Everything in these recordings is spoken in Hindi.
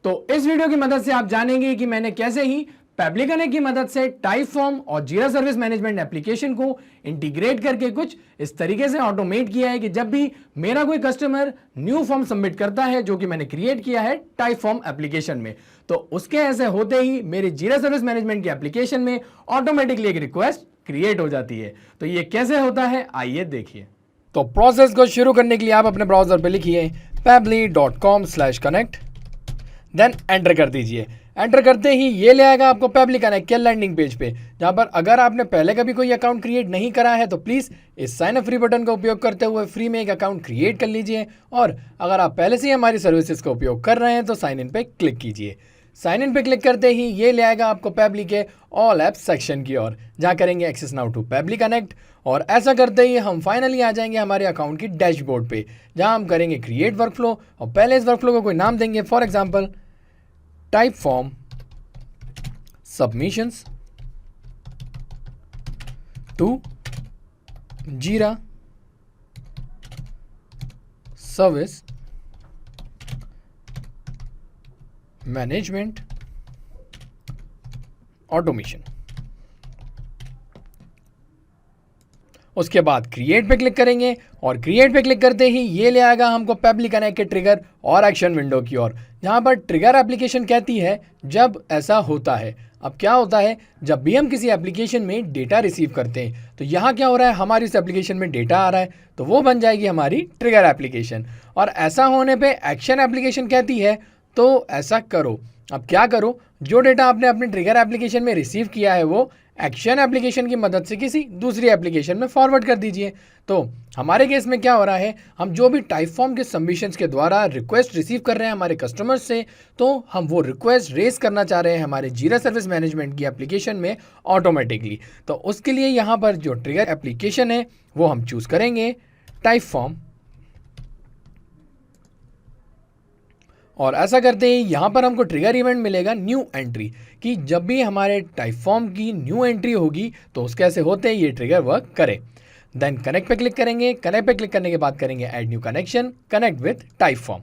तो इस वीडियो की मदद से आप जानेंगे कि मैंने कैसे ही पेबली कनेक्ट की मदद से टाइपफॉर्म और जीरा सर्विस मैनेजमेंट एप्लीकेशन को इंटीग्रेट करके कुछ इस तरीके से ऑटोमेट किया है कि जब भी मेरा कोई कस्टमर न्यू फॉर्म सबमिट करता है जो कि मैंने क्रिएट किया है टाइपफॉर्म एप्लीकेशन में, तो उसके ऐसे होते ही मेरी जीरा सर्विस मैनेजमेंट की एप्लीकेशन में ऑटोमेटिकली एक रिक्वेस्ट क्रिएट हो जाती है। तो ये कैसे होता है आइए देखिए। तो प्रोसेस को शुरू करने के लिए आप अपने ब्राउजर पे लिखिए pebly.com/connect, देन एंटर कर दीजिए। एंटर करते ही ये ले आएगा आपको पेबली कनेक्ट के लैंडिंग पेज पे, जहां पर अगर आपने पहले कभी कोई अकाउंट क्रिएट नहीं करा है तो प्लीज़ इस साइन अप फ्री बटन का उपयोग करते हुए फ्री में एक अकाउंट क्रिएट कर लीजिए। और अगर आप पहले से ही हमारी सर्विसेज का उपयोग कर रहे हैं तो साइन इन पे क्लिक कीजिए। साइन इन पे क्लिक करते ही ये ले आएगा आपको पेबली के ऑल ऐप सेक्शन की ओर, जहाँ करेंगे access now to Pabbly Connect. और ऐसा करते ही हम फाइनली आ जाएंगे हमारे अकाउंट की डैशबोर्ड पे, जहाँ हम करेंगे क्रिएट वर्कफ्लो। और पहले इस वर्कफ्लो को कोई नाम देंगे, फॉर एग्जांपल टाइपफॉर्म सबमिशंस टू जीरा सर्विस मैनेजमेंट ऑटोमेशन। उसके बाद क्रिएट पे क्लिक करेंगे और क्रिएट पे क्लिक करते ही ये ले आएगा हमको पेबली कनेक्ट के ट्रिगर और एक्शन विंडो की ओर, जहां पर ट्रिगर एप्लीकेशन कहती है जब ऐसा होता है। अब क्या होता है, जब भी हम किसी एप्लीकेशन में डेटा रिसीव करते हैं तो यहाँ क्या हो रहा है, हमारी इस एप्लीकेशन में डेटा आ रहा है तो वो बन जाएगी हमारी ट्रिगर एप्लीकेशन। और ऐसा होने पे एक्शन एप्लीकेशन कहती है तो ऐसा करो। अब क्या करो, जो डेटा आपने अपने ट्रिगर एप्लीकेशन में रिसीव किया है वो एक्शन एप्लीकेशन की मदद से किसी दूसरी एप्लीकेशन में फॉरवर्ड कर दीजिए। तो हमारे केस में क्या हो रहा है, हम जो भी टाइपफॉर्म के सबमिशंस के द्वारा रिक्वेस्ट रिसीव कर रहे हैं हमारे कस्टमर्स से, तो हम वो रिक्वेस्ट रेस करना चाह रहे हैं हमारे जीरा सर्विस मैनेजमेंट की एप्लीकेशन में ऑटोमेटिकली। तो उसके लिए यहाँ पर जो ट्रिगर एप्लीकेशन है वो हम चूज करेंगे टाइपफॉर्म। और ऐसा करते ही यहाँ पर हमको ट्रिगर इवेंट मिलेगा न्यू एंट्री, कि जब भी हमारे टाइपफॉर्म की न्यू एंट्री होगी तो उसके ऐसे होते ही ये ट्रिगर वर्क करे। देन कनेक्ट पे क्लिक करेंगे। कनेक्ट पे क्लिक करने के बाद करेंगे add new connection, connect with Typeform.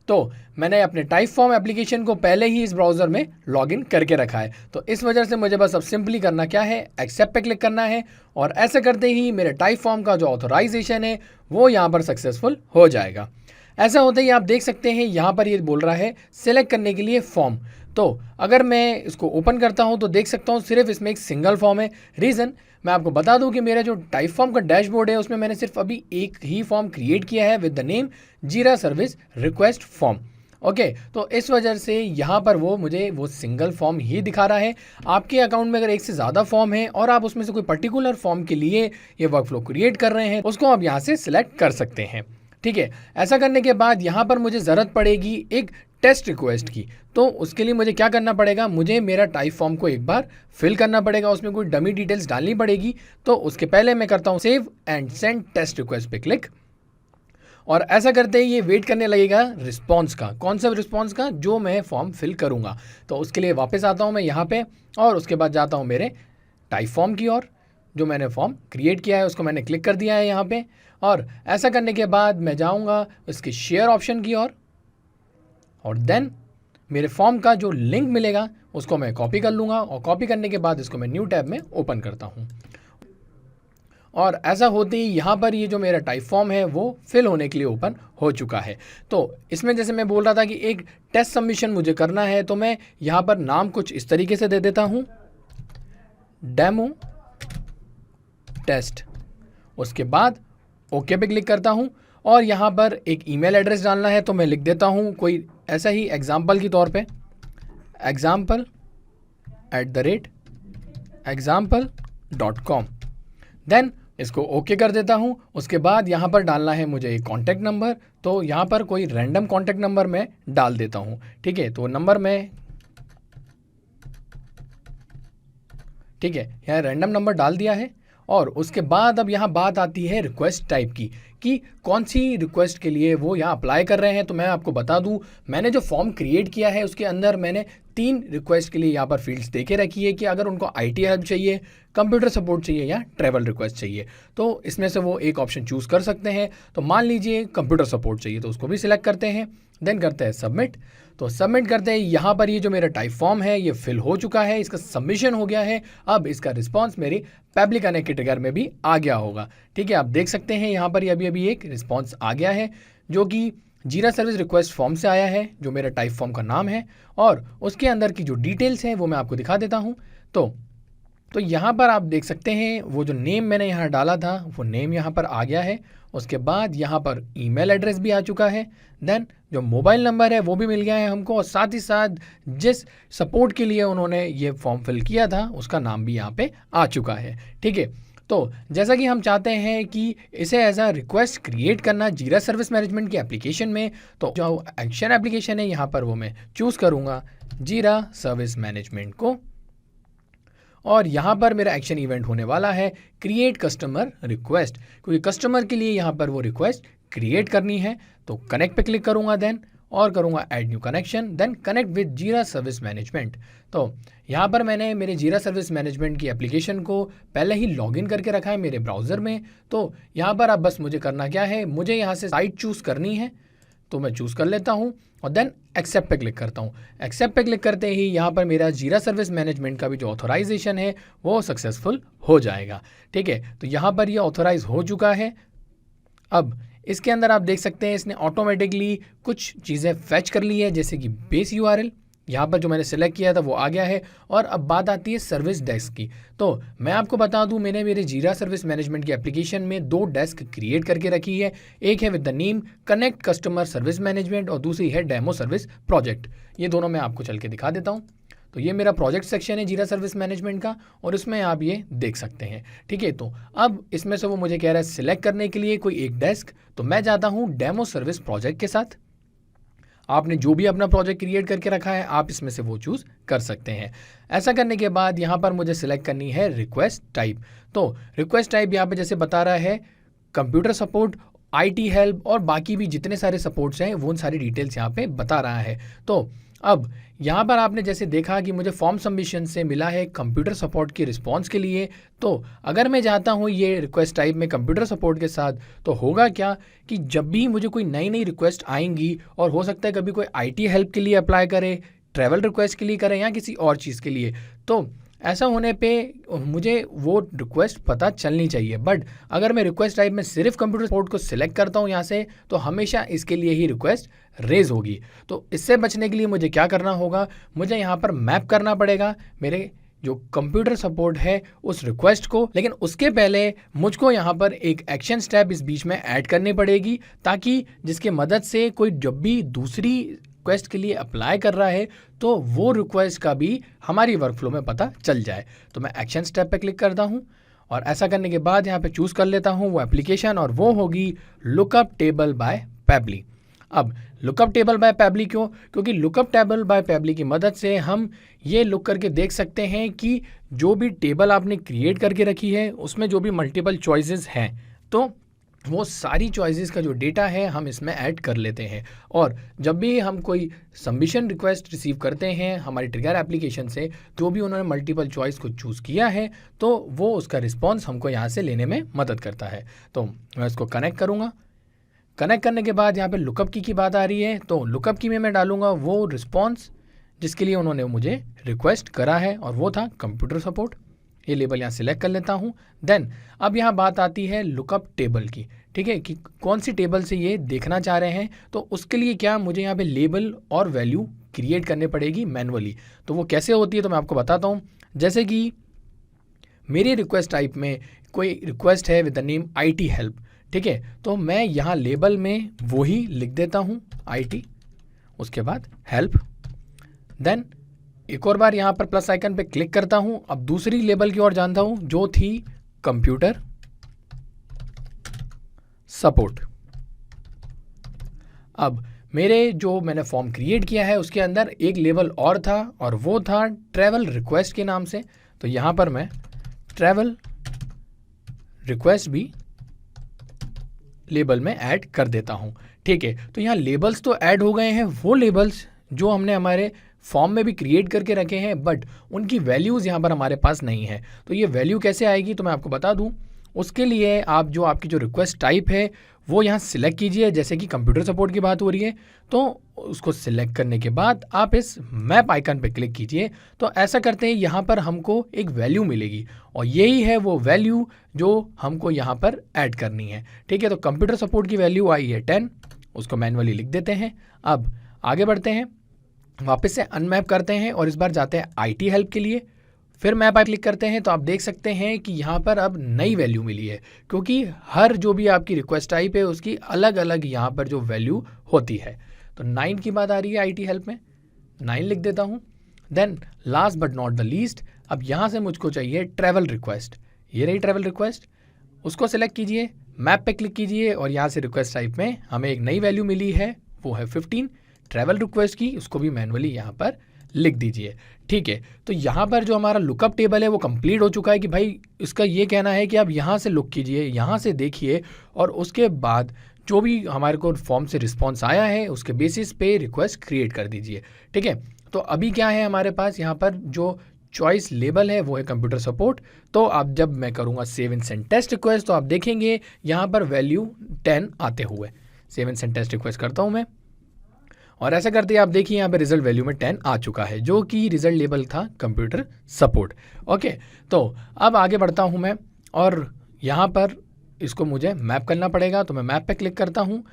तो मैंने अपने टाइपफॉर्म एप्लीकेशन को पहले ही इस ब्राउजर में लॉगिन करके रखा है, तो इस वजह से मुझे बस अब सिंपली करना क्या है, एक्सेप्ट पे क्लिक करना है। और ऐसे करते ही मेरे टाइपफॉर्म का जो ऑथोराइजेशन है वो यहाँ पर सक्सेसफुल हो जाएगा। ऐसा होते ही आप देख सकते हैं यहाँ पर ये बोल रहा है सेलेक्ट करने के लिए फॉर्म। तो अगर मैं इसको ओपन करता हूँ तो देख सकता हूँ सिर्फ इसमें एक सिंगल फॉर्म है। रीज़न मैं आपको बता दूँ कि मेरा जो टाइपफॉर्म का डैशबोर्ड है उसमें मैंने सिर्फ अभी एक ही फॉर्म क्रिएट किया है विद द नेम जीरा सर्विस रिक्वेस्ट फॉर्म। ओके, तो इस वजह से यहाँ पर वो मुझे वो सिंगल फॉर्म ही दिखा रहा है। आपके अकाउंट में अगर एक से ज़्यादा फॉर्म है और आप उसमें से कोई पर्टिकुलर फॉर्म के लिए ये वर्कफ्लो क्रिएट कर रहे हैं, उसको आप यहाँ से सिलेक्ट कर सकते हैं। ठीक है, ऐसा करने के बाद यहाँ पर मुझे ज़रूरत पड़ेगी एक टेस्ट रिक्वेस्ट की। तो उसके लिए मुझे क्या करना पड़ेगा, मुझे मेरा टाइप फॉर्म को एक बार फिल करना पड़ेगा, उसमें कोई डमी डिटेल्स डालनी पड़ेगी। तो उसके पहले मैं करता हूँ save and send test request पे क्लिक। और ऐसा करते ही ये वेट करने लगेगा रिस्पॉन्स का। कौन सा रिस्पॉन्स का, जो मैं फॉर्म फिल करूँगा। तो उसके लिए वापस आता हूँ मैं यहाँ पे और उसके बाद जाता हूँ मेरे टाइप फॉर्म की ओर। जो मैंने फॉर्म क्रिएट किया है उसको मैंने क्लिक कर दिया है यहाँ पे। और ऐसा करने के बाद मैं जाऊँगा इसके शेयर ऑप्शन की ओर और देन मेरे फॉर्म का जो लिंक मिलेगा उसको मैं कॉपी कर लूँगा। और कॉपी करने के बाद इसको मैं न्यू टैब में ओपन करता हूँ। और ऐसा होते ही यहाँ पर ये जो मेरा टाइप फॉर्म है वो फिल होने के लिए ओपन हो चुका है। तो इसमें जैसे मैं बोल रहा था कि एक टेस्ट सबमिशन मुझे करना है, तो मैं यहाँ पर नाम कुछ इस तरीके से दे देता हूँ, डेमो टेस्ट। उसके बाद ओके पे क्लिक करता हूँ और यहाँ पर एक ईमेल एड्रेस डालना है, तो मैं लिख देता हूँ कोई ऐसा ही एग्जाम्पल के तौर पे example@example.com। देन इसको ओके कर देता हूँ। उसके बाद यहाँ पर डालना है मुझे एक कॉन्टैक्ट नंबर, तो यहाँ पर कोई रैंडम कॉन्टैक्ट नंबर मैं डाल देता हूँ। ठीक है, तो नंबर मैं ठीक है यहाँ रैंडम नंबर डाल दिया है। और उसके बाद अब यहाँ बात आती है रिक्वेस्ट टाइप की, कि कौन सी रिक्वेस्ट के लिए वो यहाँ अप्लाई कर रहे हैं। तो मैं आपको बता दूं, मैंने जो फॉर्म क्रिएट किया है उसके अंदर मैंने 3 रिक्वेस्ट के लिए यहाँ पर फील्ड्स देके रखी है कि अगर उनको आईटी हेल्प चाहिए, कंप्यूटर सपोर्ट चाहिए या ट्रैवल रिक्वेस्ट चाहिए, तो इसमें से वो एक ऑप्शन चूज़ कर सकते हैं। तो मान लीजिए कंप्यूटर सपोर्ट चाहिए तो उसको भी सिलेक्ट करते हैं, देन करते हैं सबमिट। तो सबमिट करते ही यहाँ पर ये जो मेरा टाइप फॉर्म है ये फिल हो चुका है, इसका सबमिशन हो गया है। अब इसका रिस्पॉन्स मेरे पेबली कनेक्ट के ट्रिगर में भी आ गया होगा। ठीक है, आप देख सकते हैं यहाँ पर अभी एक रिस्पॉन्स आ गया है जो कि जीरा सर्विस रिक्वेस्ट फॉर्म से आया है, जो मेरा टाइप फॉर्म का नाम है, और उसके अंदर की जो डिटेल्स हैं वो मैं आपको दिखा देता हूँ। तो यहाँ पर आप देख सकते हैं वो जो नेम मैंने यहाँ डाला था वो नेम यहाँ पर आ गया है। उसके बाद यहाँ पर ईमेल एड्रेस भी आ चुका है। देन जो मोबाइल नंबर है वो भी मिल गया है हमको, और साथ ही साथ जिस सपोर्ट के लिए उन्होंने ये फॉर्म फिल किया था उसका नाम भी यहाँ पे आ चुका है। ठीक है, तो जैसा कि हम चाहते हैं कि इसे एज अ रिक्वेस्ट क्रिएट करना जीरा सर्विस मैनेजमेंट की एप्लीकेशन में, तो जो एक्शन एप्लीकेशन है यहाँ पर वो मैं चूज़ करूँगा जीरा सर्विस मैनेजमेंट को, और यहाँ पर मेरा एक्शन इवेंट होने वाला है क्रिएट कस्टमर रिक्वेस्ट, क्योंकि कस्टमर के लिए यहाँ पर वो रिक्वेस्ट क्रिएट करनी है। तो कनेक्ट पे क्लिक करूँगा देन, और करूँगा add new connection, then connect with Jira service management. तो यहाँ पर मैंने मेरे जीरा सर्विस मैनेजमेंट की एप्लीकेशन को पहले ही लॉगिन करके रखा है मेरे ब्राउज़र में। तो यहाँ पर अब बस मुझे करना क्या है, मुझे यहाँ से साइट चूज़ करनी है, तो मैं चूज़ कर लेता हूँ और देन एक्सेप्ट पे क्लिक करता हूँ। एक्सेप्ट पे क्लिक करते ही यहाँ पर मेरा जीरा सर्विस मैनेजमेंट का भी जो ऑथोराइजेशन है वो सक्सेसफुल हो जाएगा। ठीक है, तो यहाँ पर ये ऑथोराइज हो चुका है। अब इसके अंदर आप देख सकते हैं इसने ऑटोमेटिकली कुछ चीज़ें फैच कर ली है, जैसे कि बेस यूआरएल यहाँ पर जो मैंने सेलेक्ट किया था वो आ गया है। और अब बात आती है सर्विस डेस्क की। तो मैं आपको बता दूं, मैंने मेरे जीरा सर्विस मैनेजमेंट की एप्लीकेशन में 2 डेस्क क्रिएट करके रखी है। एक है with the name connect customer service management और दूसरी है डेमो सर्विस प्रोजेक्ट। ये दोनों मैं आपको चल के दिखा देता हूँ। तो ये मेरा प्रोजेक्ट सेक्शन है जीरा सर्विस मैनेजमेंट का, और इसमें आप ये देख सकते हैं। ठीक है, तो अब इसमें से वो मुझे कह रहा है सिलेक्ट करने के लिए कोई एक डेस्क, तो मैं जाता हूँ डेमो सर्विस प्रोजेक्ट के साथ। आपने जो भी अपना प्रोजेक्ट क्रिएट करके रखा है आप इसमें से वो चूज़ कर सकते हैं। ऐसा करने के बाद यहाँ पर मुझे सिलेक्ट करनी है रिक्वेस्ट टाइप। तो रिक्वेस्ट टाइप यहाँ पे जैसे बता रहा है कंप्यूटर सपोर्ट, आईटी हेल्प और बाकी भी जितने सारे सपोर्ट्स हैं वो उन सारी डिटेल्स यहाँ पे बता रहा है। तो अब यहाँ पर आपने जैसे देखा कि मुझे फॉर्म सबमिशन से मिला है कंप्यूटर सपोर्ट की रिस्पांस के लिए। तो अगर मैं जाता हूँ ये रिक्वेस्ट टाइप में कंप्यूटर सपोर्ट के साथ, तो होगा क्या कि जब भी मुझे कोई नई नई रिक्वेस्ट आएंगी, और हो सकता है कभी कोई आईटी हेल्प के लिए अप्लाई करे, ट्रैवल रिक्वेस्ट के लिए करें या किसी और चीज़ के लिए, तो ऐसा होने पे मुझे वो रिक्वेस्ट पता चलनी चाहिए। बट अगर मैं रिक्वेस्ट टाइप में सिर्फ कंप्यूटर सपोर्ट को सिलेक्ट करता हूँ यहाँ से, तो हमेशा इसके लिए ही रिक्वेस्ट रेज होगी। तो इससे बचने के लिए मुझे क्या करना होगा, मुझे यहाँ पर मैप करना पड़ेगा मेरे जो कंप्यूटर सपोर्ट है उस रिक्वेस्ट को। लेकिन उसके पहले मुझको यहाँ पर एक एक्शन स्टेप इस बीच में ऐड करनी पड़ेगी, ताकि जिसके मदद से कोई जब भी दूसरी रिक्वेस्ट के लिए अप्लाई कर रहा है तो वो रिक्वेस्ट का भी हमारी वर्कफ्लो में पता चल जाए। तो मैं एक्शन स्टेप पे क्लिक करता हूँ, और ऐसा करने के बाद यहाँ पे चूज़ कर लेता हूँ वो एप्लीकेशन, और वो होगी लुकअप टेबल बाय पेबली। अब लुकअप टेबल बाय पेबली क्यों? क्योंकि लुकअप टेबल बाय पेबली की मदद से हम ये लुक करके देख सकते हैं कि जो भी टेबल आपने क्रिएट करके रखी है उसमें जो भी मल्टीपल चॉइसेस हैं, तो वो सारी चॉइसेस का जो डेटा है हम इसमें ऐड कर लेते हैं। और जब भी हम कोई सबमिशन रिक्वेस्ट रिसीव करते हैं हमारी ट्रिगर एप्लीकेशन से, जो भी उन्होंने मल्टीपल चॉइस को चूज़ किया है, तो वो उसका रिस्पॉन्स हमको यहाँ से लेने में मदद करता है। तो मैं इसको कनेक्ट करूँगा। कनेक्ट करने के बाद यहाँ पे लुकअप की बात आ रही है, तो लुकअप की में मैं डालूँगा वो रिस्पॉन्स जिसके लिए उन्होंने मुझे रिक्वेस्ट करा है, और वो था कंप्यूटर सपोर्ट। ये लेबल यहाँ सिलेक्ट कर लेता हूँ। देन अब यहाँ बात आती है लुकअप टेबल की। ठीक है, कि कौन सी टेबल से ये देखना चाह रहे हैं, तो उसके लिए क्या मुझे यहाँ पे लेबल और वैल्यू क्रिएट करने पड़ेगी मैनुअली। तो वो कैसे होती है तो मैं आपको बताता हूँ। जैसे कि मेरी रिक्वेस्ट टाइप में कोई रिक्वेस्ट है with the name IT help. ठीक है, तो मैं यहाँ लेबल में वही लिख देता हूँ आईटी, उसके बाद हेल्प। देन एक और बार यहाँ पर प्लस आइकन पे क्लिक करता हूँ। अब दूसरी लेबल की ओर जानता हूँ जो थी कंप्यूटर सपोर्ट। अब मेरे जो मैंने फॉर्म क्रिएट किया है उसके अंदर एक लेबल और था, और वो था ट्रैवल रिक्वेस्ट के नाम से। तो यहाँ पर मैं ट्रैवल रिक्वेस्ट भी लेबल में ऐड कर देता हूँ। ठीक है, तो यहाँ लेबल्स तो ऐड हो गए हैं, वो लेबल्स जो हमने हमारे फॉर्म में भी क्रिएट करके रखे हैं, बट उनकी वैल्यूज़ यहाँ पर हमारे पास नहीं है। तो ये वैल्यू कैसे आएगी तो मैं आपको बता दूँ। उसके लिए आप जो आपकी जो रिक्वेस्ट टाइप है वो यहाँ सिलेक्ट कीजिए। जैसे कि कंप्यूटर सपोर्ट की बात हो रही है तो उसको सिलेक्ट करने के बाद आप इस मैप आइकन पे क्लिक कीजिए। तो ऐसा करते हैं यहाँ पर हमको एक वैल्यू मिलेगी और यही है वो वैल्यू जो हमको यहाँ पर ऐड करनी है। ठीक है, तो कंप्यूटर सपोर्ट की वैल्यू आई है 10, उसको मैनुअली लिख देते हैं। अब आगे बढ़ते हैं, वापस से अनमैप करते हैं और इस बार जाते हैं IT हेल्प के लिए। फिर मैप पर क्लिक करते हैं तो आप देख सकते हैं कि यहाँ पर अब नई वैल्यू मिली है, क्योंकि हर जो भी आपकी रिक्वेस्ट टाइप है उसकी अलग अलग यहाँ पर जो वैल्यू होती है। तो 9 की बात आ रही है IT हेल्प में, 9 लिख देता हूँ। Then last but not the least, अब यहाँ से मुझको चाहिए ट्रैवल रिक्वेस्ट। ये रही ट्रैवल रिक्वेस्ट, उसको सिलेक्ट कीजिए, मैप पे क्लिक कीजिए और यहाँ से रिक्वेस्ट टाइप में हमें एक नई वैल्यू मिली है, वो है 15 ट्रैवल रिक्वेस्ट की। उसको भी मैनुअली यहाँ पर लिख दीजिए। ठीक है, तो यहाँ पर जो हमारा लुकअप टेबल है वो कंप्लीट हो चुका है कि भाई इसका ये कहना है कि आप यहाँ से लुक कीजिए, यहाँ से देखिए और उसके बाद जो भी हमारे को फॉर्म से रिस्पॉन्स आया है उसके बेसिस पे रिक्वेस्ट क्रिएट कर दीजिए। ठीक है, तो अभी क्या है हमारे पास यहाँ पर जो चॉइस लेबल है वो है कंप्यूटर सपोर्ट। तो अब जब मैं करूँगा save and send test request तो आप देखेंगे यहाँ पर वैल्यू 10 आते हुए। Save and send test request करता हूँ मैं और ऐसा करते आप देखिए यहाँ पे रिजल्ट वैल्यू में 10 आ चुका है, जो कि रिजल्ट लेबल था कंप्यूटर सपोर्ट। ओके, तो अब आगे बढ़ता हूँ मैं और यहाँ पर इसको मुझे मैप करना पड़ेगा। तो मैं मैप पे क्लिक करता हूँ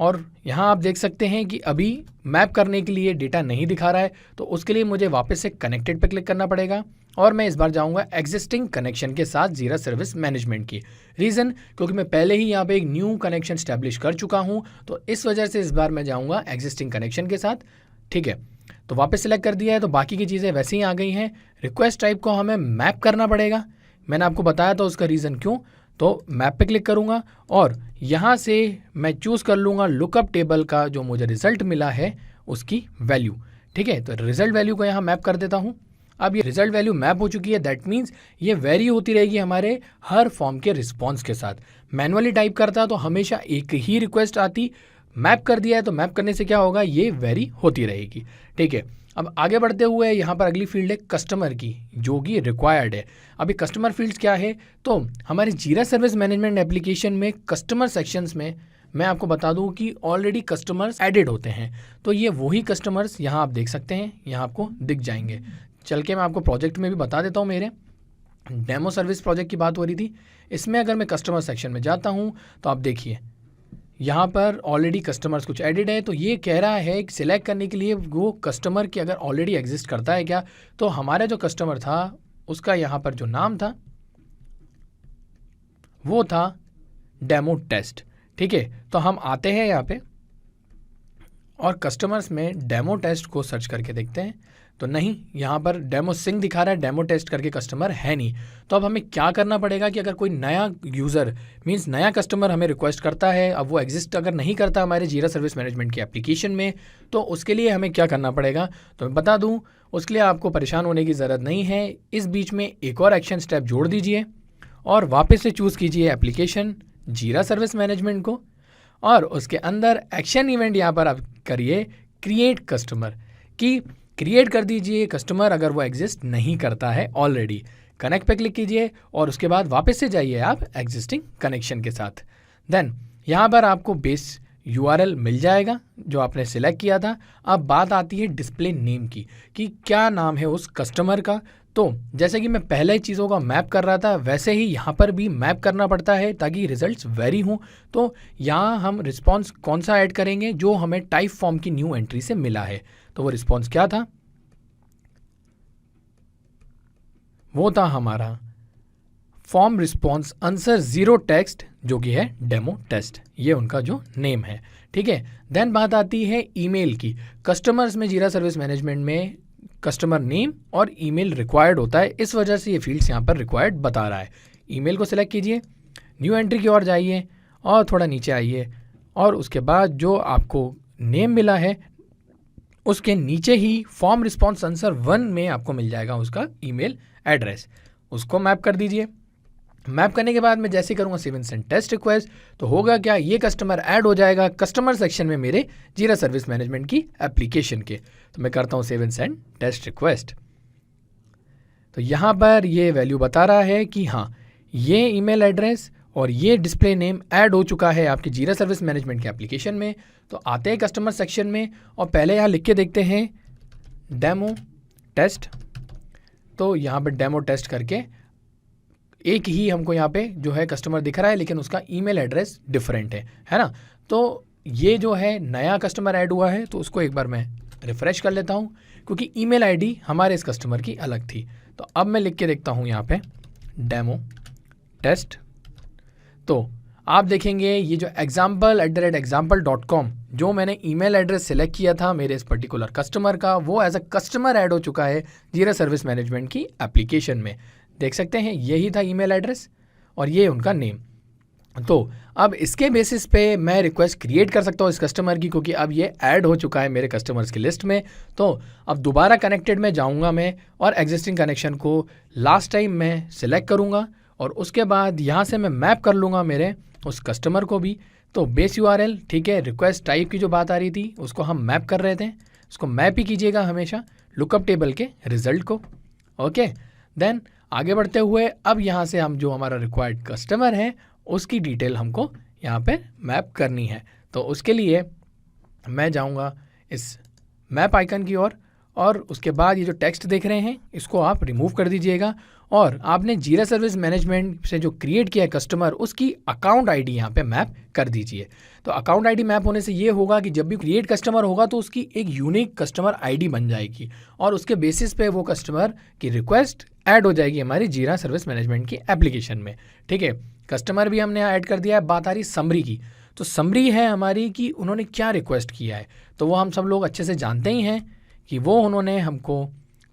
और यहाँ आप देख सकते हैं कि अभी मैप करने के लिए डेटा नहीं दिखा रहा है, तो उसके लिए मुझे वापस से कनेक्टेड पे क्लिक करना पड़ेगा और मैं इस बार जाऊँगा एग्जिस्टिंग कनेक्शन के साथ जीरा सर्विस मैनेजमेंट की। रीज़न क्योंकि मैं पहले ही यहाँ पे एक न्यू कनेक्शन स्टैब्लिश कर चुका हूँ, तो इस वजह से इस बार मैं जाऊँगा एग्जिस्टिंग कनेक्शन के साथ। ठीक है, तो वापस सेलेक्ट कर दिया है, तो बाकी की चीज़ें वैसे ही आ गई हैं। रिक्वेस्ट टाइप को हमें मैप करना पड़ेगा, मैंने आपको बताया था उसका रीज़न क्यों। तो मैप पे क्लिक करूँगा और यहाँ से मैं चूज़ कर लूँगा लुकअप टेबल का जो मुझे रिज़ल्ट मिला है उसकी वैल्यू। ठीक है, तो रिज़ल्ट वैल्यू को यहाँ मैप कर देता हूँ। अब ये रिज़ल्ट वैल्यू मैप हो चुकी है, दैट मीन्स ये वेरी होती रहेगी हमारे हर फॉर्म के रिस्पॉन्स के साथ। मैनुअली टाइप करता तो हमेशा एक ही रिक्वेस्ट आती, मैप कर दिया है तो मैप करने से क्या होगा, ये वेरी होती रहेगी। ठीक है, अब आगे बढ़ते हुए यहाँ पर अगली फील्ड है कस्टमर की, जो कि रिक्वायर्ड है। अभी कस्टमर फील्ड्स क्या है, तो हमारे जीरा सर्विस मैनेजमेंट एप्लीकेशन में कस्टमर सेक्शंस में मैं आपको बता दूं कि ऑलरेडी कस्टमर्स एडेड होते हैं। तो ये वही कस्टमर्स यहाँ आप देख सकते हैं, यहाँ आपको दिख जाएंगे। चल के मैं आपको प्रोजेक्ट में भी बता देता हूँ। मेरे डेमो सर्विस प्रोजेक्ट की बात हो रही थी, इसमें अगर मैं कस्टमर सेक्शन में जाता हूँ तो आप देखिए यहाँ पर ऑलरेडी कस्टमर्स कुछ एडिड है। तो ये कह रहा है कि सिलेक्ट करने के लिए वो कस्टमर की अगर ऑलरेडी एग्जिस्ट करता है क्या, तो हमारा जो कस्टमर था उसका यहाँ पर जो नाम था वो था डेमो टेस्ट। ठीक है, तो हम आते हैं यहाँ पे और कस्टमर्स में डेमो टेस्ट को सर्च करके देखते हैं, तो नहीं, यहाँ पर डेमो सिंह दिखा रहा है, डेमो टेस्ट करके कस्टमर है नहीं। तो अब हमें क्या करना पड़ेगा कि अगर कोई नया यूज़र मींस नया कस्टमर हमें रिक्वेस्ट करता है, अब वो एग्जिस्ट अगर नहीं करता हमारे जीरा सर्विस मैनेजमेंट की एप्लीकेशन में, तो उसके लिए हमें क्या करना पड़ेगा, तो मैं बता दूँ उसके लिए आपको परेशान होने की ज़रूरत नहीं है। इस बीच में एक और एक्शन स्टेप जोड़ दीजिए और वापस से चूज़ कीजिए एप्लीकेशन जीरा सर्विस मैनेजमेंट को और उसके अंदर एक्शन इवेंट यहाँ पर आप करिए क्रिएट कस्टमर की, क्रिएट कर दीजिए कस्टमर अगर वो एग्जिस्ट नहीं करता है ऑलरेडी। कनेक्ट पे क्लिक कीजिए और उसके बाद वापस से जाइए आप एग्जिस्टिंग कनेक्शन के साथ। देन यहाँ पर आपको बेस URL मिल जाएगा जो आपने सिलेक्ट किया था। अब बात आती है डिस्प्ले नेम की कि क्या नाम है उस कस्टमर का। तो जैसे कि मैं पहले चीज़ों का मैप कर रहा था, वैसे ही यहाँ पर भी मैप करना पड़ता है ताकि रिजल्ट्स वेरी हों। तो यहाँ हम रिस्पॉन्स कौन सा ऐड करेंगे जो हमें टाइप फॉर्म की न्यू एंट्री से मिला है, तो वो रिस्पॉन्स क्या था, वो था हमारा फॉर्म रिस्पॉन्स आंसर 0 टेक्स्ट, जो कि है डेमो टेस्ट, ये उनका जो नेम है। ठीक है, देन बात आती है ईमेल की। कस्टमर्स में जीरा सर्विस मैनेजमेंट में कस्टमर नेम और ईमेल रिक्वायर्ड होता है, इस वजह से ये फील्ड्स यहाँ पर रिक्वायर्ड बता रहा है। ईमेल को सिलेक्ट कीजिए, न्यू एंट्री की ओर जाइए और थोड़ा नीचे आइए और उसके बाद जो आपको नेम मिला है उसके नीचे ही फॉर्म रिस्पॉन्स आंसर 1 में आपको मिल जाएगा उसका ईमेल एड्रेस, उसको मैप कर दीजिए। मैप करने के बाद मैं जैसे करूँगा save and send test request, तो होगा क्या, ये कस्टमर ऐड हो जाएगा कस्टमर सेक्शन में मेरे जीरा सर्विस मैनेजमेंट की एप्लीकेशन के। तो मैं करता हूँ save and send test request, तो यहाँ पर ये वैल्यू बता रहा है कि हाँ ये ईमेल एड्रेस और ये डिस्प्ले नेम ऐड हो चुका है आपके जीरा सर्विस मैनेजमेंट के एप्लीकेशन में। तो आते हैं कस्टमर सेक्शन में और पहले यहाँ लिख के देखते हैं डेमो टेस्ट। तो यहाँ पर डेमो टेस्ट करके एक ही हमको यहाँ पे जो है कस्टमर दिख रहा है, लेकिन उसका ईमेल एड्रेस डिफरेंट है ना। तो ये जो है नया कस्टमर ऐड हुआ है, तो उसको एक बार मैं रिफ़्रेश कर लेता हूँ क्योंकि ईमेल आईडी हमारे इस कस्टमर की अलग थी। तो अब मैं लिख के देखता हूँ यहाँ पे डेमो टेस्ट। तो आप देखेंगे ये जो example@example.com जो मैंने ईमेल एड्रेस सेलेक्ट किया था मेरे इस पर्टिकुलर कस्टमर का, वो एज अ कस्टमर ऐड हो चुका है जीरा सर्विस मैनेजमेंट की एप्लीकेशन में। देख सकते हैं यही था ईमेल एड्रेस और ये उनका नेम। तो अब इसके बेसिस पे मैं रिक्वेस्ट क्रिएट कर सकता हूँ इस कस्टमर की, क्योंकि अब ये ऐड हो चुका है मेरे कस्टमर्स की लिस्ट में। तो अब दोबारा कनेक्टेड में जाऊँगा मैं और एग्जिस्टिंग कनेक्शन को लास्ट टाइम मैं सिलेक्ट करूँगा और उसके बाद यहाँ से मैं मैप कर लूँगा मेरे उस कस्टमर को भी। तो बेस URL, ठीक है, रिक्वेस्ट टाइप की जो बात आ रही थी उसको हम मैप कर रहे थे, उसको मैप ही कीजिएगा हमेशा लुकअप टेबल के रिजल्ट को। ओके, देन आगे बढ़ते हुए अब यहाँ से हम जो हमारा रिक्वायर्ड कस्टमर है उसकी डिटेल हमको यहाँ पे मैप करनी है। तो उसके लिए मैं जाऊँगा इस मैप आइकन की ओर और उसके बाद ये जो टेक्स्ट देख रहे हैं इसको आप रिमूव कर दीजिएगा और आपने जीरा सर्विस मैनेजमेंट से जो क्रिएट किया है कस्टमर उसकी अकाउंट आईडी यहाँ पे मैप कर दीजिए। तो अकाउंट आईडी मैप होने से ये होगा कि जब भी क्रिएट कस्टमर होगा तो उसकी एक यूनिक कस्टमर आईडी बन जाएगी और उसके बेसिस पे वो कस्टमर की रिक्वेस्ट ऐड हो जाएगी हमारी जीरा सर्विस मैनेजमेंट की एप्लीकेशन में। ठीक है, कस्टमर भी हमने ऐड कर दिया है। बात आ रही समरी की, तो समरी है हमारी कि उन्होंने क्या रिक्वेस्ट किया है। तो वो हम सब लोग अच्छे से जानते ही हैं कि वो उन्होंने हमको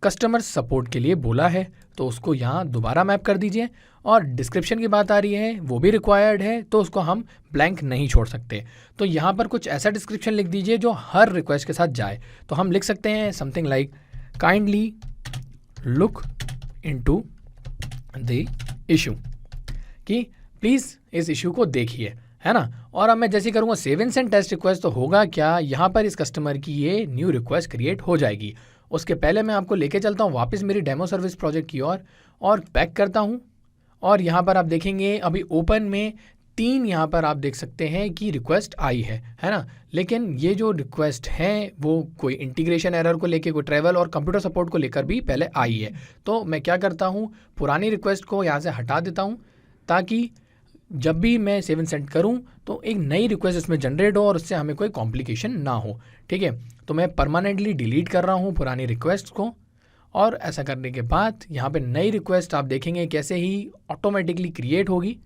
कस्टमर सपोर्ट के लिए बोला है, तो उसको यहाँ दोबारा मैप कर दीजिए। और डिस्क्रिप्शन की बात आ रही है वो भी रिक्वायर्ड है, तो उसको हम ब्लैंक नहीं छोड़ सकते। तो यहाँ पर कुछ ऐसा डिस्क्रिप्शन लिख दीजिए जो हर रिक्वेस्ट के साथ जाए। तो हम लिख सकते हैं something like kindly look into the issue, कि प्लीज़ इस इशू को देखिए, है ना। और अब मैं जैसे करूँगा save and send test request, तो होगा क्या, यहाँ पर इस कस्टमर की ये न्यू रिक्वेस्ट क्रिएट हो जाएगी। उसके पहले मैं आपको लेके चलता हूँ वापस मेरी डेमो सर्विस प्रोजेक्ट की ओर और बैक करता हूँ। और यहाँ पर आप देखेंगे अभी ओपन में 3 यहाँ पर आप देख सकते हैं कि रिक्वेस्ट आई है ना। लेकिन ये जो रिक्वेस्ट है वो कोई इंटीग्रेशन एरर को लेके, कोई ट्रैवल और कंप्यूटर सपोर्ट को लेकर भी पहले आई है। तो मैं क्या करता हूँ, पुरानी रिक्वेस्ट को यहाँ से हटा देता हूँ ताकि जब भी मैं सेव एंड सेंड करूं तो एक नई रिक्वेस्ट इसमें जनरेट हो और उससे हमें कोई कॉम्प्लिकेशन ना हो। ठीक है, तो मैं परमानेंटली डिलीट कर रहा हूं पुरानी रिक्वेस्ट को। और ऐसा करने के बाद यहाँ पे नई रिक्वेस्ट आप देखेंगे कैसे ही ऑटोमेटिकली क्रिएट होगी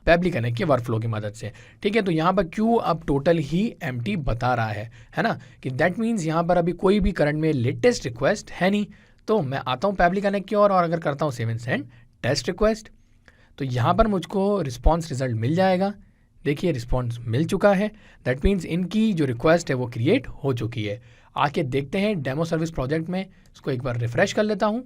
पेबली कनेक्ट के वर्कफ्लो की मदद से। ठीक है, तो यहाँ पर क्यू अब टोटल ही एम्प्टी बता रहा है ना, कि दैट मीन्स यहाँ पर अभी कोई भी करंट में लेटेस्ट रिक्वेस्ट है नहीं। तो मैं आता हूँ पेबली कनेक्ट की ओर और अगर करता हूँ save and send test request, तो यहाँ पर मुझको रिस्पॉन्स रिजल्ट मिल जाएगा। देखिए रिस्पॉन्स मिल चुका है, दैट मीन्स इनकी जो रिक्वेस्ट है वो क्रिएट हो चुकी है। आके देखते हैं डेमो सर्विस प्रोजेक्ट में, इसको एक बार रिफ़्रेश कर लेता हूँ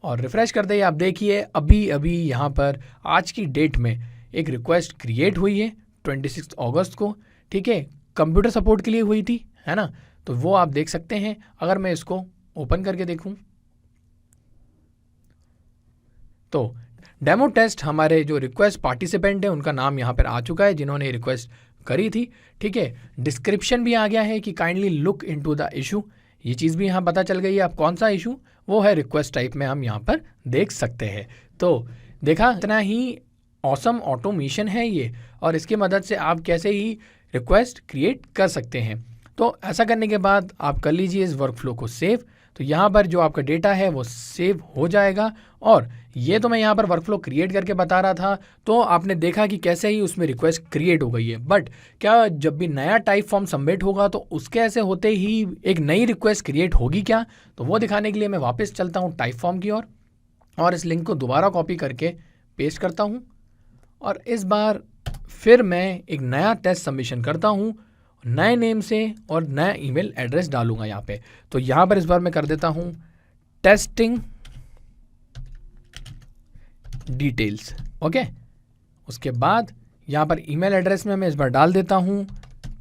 और रिफ़्रेश करते ही आप देखिए अभी अभी यहाँ पर आज की डेट में एक रिक्वेस्ट क्रिएट हुई है 26 अगस्त को। ठीक है, कंप्यूटर सपोर्ट के लिए हुई थी, है ना। तो वो आप देख सकते हैं। अगर मैं इसको ओपन करके देखूँ तो डेमो टेस्ट हमारे जो रिक्वेस्ट पार्टिसिपेंट है उनका नाम यहाँ पर आ चुका है जिन्होंने रिक्वेस्ट करी थी। ठीक है, डिस्क्रिप्शन भी आ गया है कि kindly look into the issue, ये चीज़ भी यहाँ पता चल गई है। अब कौन सा इशू वो है रिक्वेस्ट टाइप में हम यहाँ पर देख सकते हैं। तो देखा, इतना ही ऑसम ऑटोमेशन है ये, और इसकी मदद से आप कैसे ही रिक्वेस्ट क्रिएट कर सकते हैं। तो ऐसा करने के बाद आप कर लीजिए इस वर्कफ्लो को सेव। तो यहाँ पर जो आपका डेटा है वो सेव हो जाएगा। और ये तो मैं यहाँ पर वर्कफ्लो क्रिएट करके बता रहा था, तो आपने देखा कि कैसे ही उसमें रिक्वेस्ट क्रिएट हो गई है। बट क्या जब भी नया टाइप फॉर्म सबमिट होगा तो उसके ऐसे होते ही एक नई रिक्वेस्ट क्रिएट होगी क्या, तो वो दिखाने के लिए मैं वापस चलता हूँ टाइप फॉर्म की ओर और इस लिंक को दोबारा कॉपी करके पेस्ट करता हूँ और इस बार फिर मैं एक नया टेस्ट सबमिशन करता हूँ नए नेम से और नया ईमेल एड्रेस डालूंगा यहाँ पे। तो यहाँ पर इस बार मैं कर देता हूँ टेस्टिंग डिटेल्स। ओके, उसके बाद यहाँ पर ईमेल एड्रेस में मैं इस बार डाल देता हूँ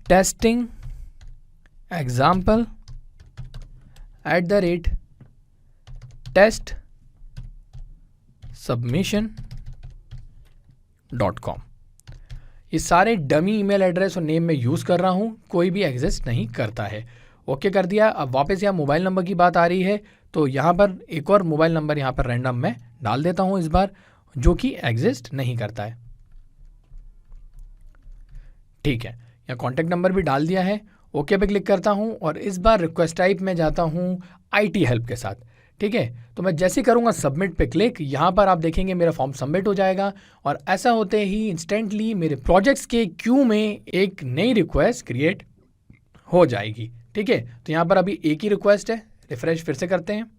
testing example @test submission gmail.com। ये सारे डमी ईमेल एड्रेस और नेम में यूज़ कर रहा हूँ, कोई भी एग्जिस्ट नहीं करता है। ओके कर दिया। अब वापस यहाँ मोबाइल नंबर की बात आ रही है, तो यहाँ पर एक और मोबाइल नंबर यहाँ पर रैंडम में डाल देता हूँ इस बार, जो कि एग्जिस्ट नहीं करता है। ठीक है, यहाँ कॉन्टैक्ट नंबर भी डाल दिया है। ओके पे क्लिक करता हूँ और इस बार रिक्वेस्ट टाइप में जाता हूँ IT हेल्प के साथ। ठीक है, तो मैं जैसे करूँगा सबमिट पे क्लिक, यहाँ पर आप देखेंगे मेरा फॉर्म सबमिट हो जाएगा और ऐसा होते ही इंस्टेंटली मेरे प्रोजेक्ट्स के क्यू में एक नई रिक्वेस्ट क्रिएट हो जाएगी। ठीक है, तो यहाँ पर अभी एक ही रिक्वेस्ट है। रिफ्रेश फिर से करते हैं,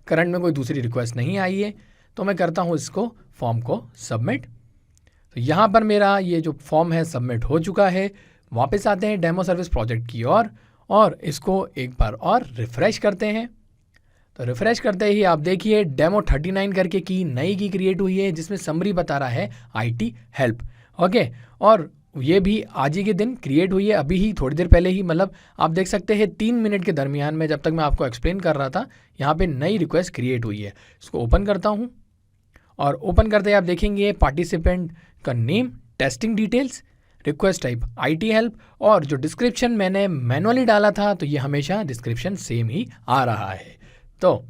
करंट में कोई दूसरी रिक्वेस्ट नहीं आई है, तो मैं करता हूँ इसको फॉर्म को सबमिट। तो यहाँ पर मेरा ये जो फॉर्म है सबमिट हो चुका है। वापस आते हैं डेमो सर्विस प्रोजेक्ट की ओर और इसको एक बार और रिफ़्रेश करते हैं। तो रिफ़्रेश करते ही आप देखिए डेमो 39 करके की नई की क्रिएट हुई है, जिसमें समरी बता रहा है IT हेल्प। ओके, और ये भी आज ही के दिन क्रिएट हुई है, अभी ही थोड़ी देर पहले ही, मतलब आप देख सकते हैं 3 मिनट के दरमियान में, जब तक मैं आपको एक्सप्लेन कर रहा था, यहाँ पे नई रिक्वेस्ट क्रिएट हुई है। इसको ओपन करता हूँ और ओपन करते ही आप देखेंगे पार्टिसिपेंट का name, testing details, request type IT help और जो डिस्क्रिप्शन मैंने मैनुअली डाला था, तो ये हमेशा डिस्क्रिप्शन सेम ही आ रहा है। तो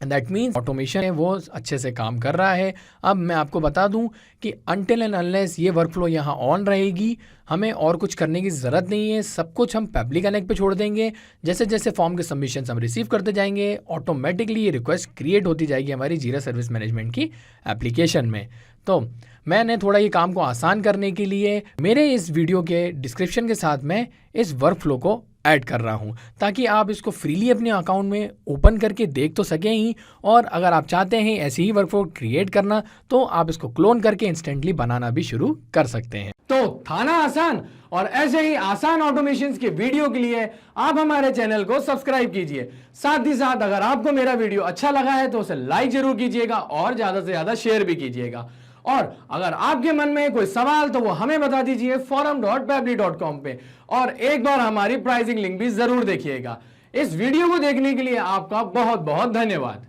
दैट मीन्स ऑटोमेशन है वो अच्छे से काम कर रहा है। अब मैं आपको बता दूं कि अनटिल एंड अनलेस ये वर्कफ्लो यहाँ ऑन रहेगी, हमें और कुछ करने की ज़रूरत नहीं है। सब कुछ हम पेबली कनेक्ट पे छोड़ देंगे। जैसे जैसे फॉर्म के सबमिशन हम रिसीव करते जाएंगे, ऑटोमेटिकली ये रिक्वेस्ट क्रिएट होती जाएगी हमारी जीरा सर्विस मैनेजमेंट की एप्लीकेशन में। तो मैंने थोड़ा ये काम को आसान करने के लिए मेरे इस वीडियो के डिस्क्रिप्शन के साथ में इस वर्कफ्लो को ऐड कर रहा हूँ, ताकि आप इसको फ्रीली अपने अकाउंट में ओपन करके देख तो सकें ही, और अगर आप चाहते हैं ऐसे ही वर्कफ्लो क्रिएट करना, तो आप इसको क्लोन करके इंस्टेंटली बनाना भी शुरू कर सकते हैं। तो था ना आसान, और ऐसे ही आसान ऑटोमेशंस के वीडियो के लिए आप हमारे चैनल को सब्सक्राइब कीजिए। साथ ही साथ अगर आपको मेरा वीडियो अच्छा लगा है तो उसे लाइक जरूर कीजिएगा और ज्यादा से ज्यादा शेयर भी कीजिएगा। और अगर आपके मन में कोई सवाल तो वो हमें बता दीजिए forum.pabbly.com पे, और एक बार हमारी प्राइसिंग लिंक भी जरूर देखिएगा। इस वीडियो को देखने के लिए आपका बहुत बहुत धन्यवाद।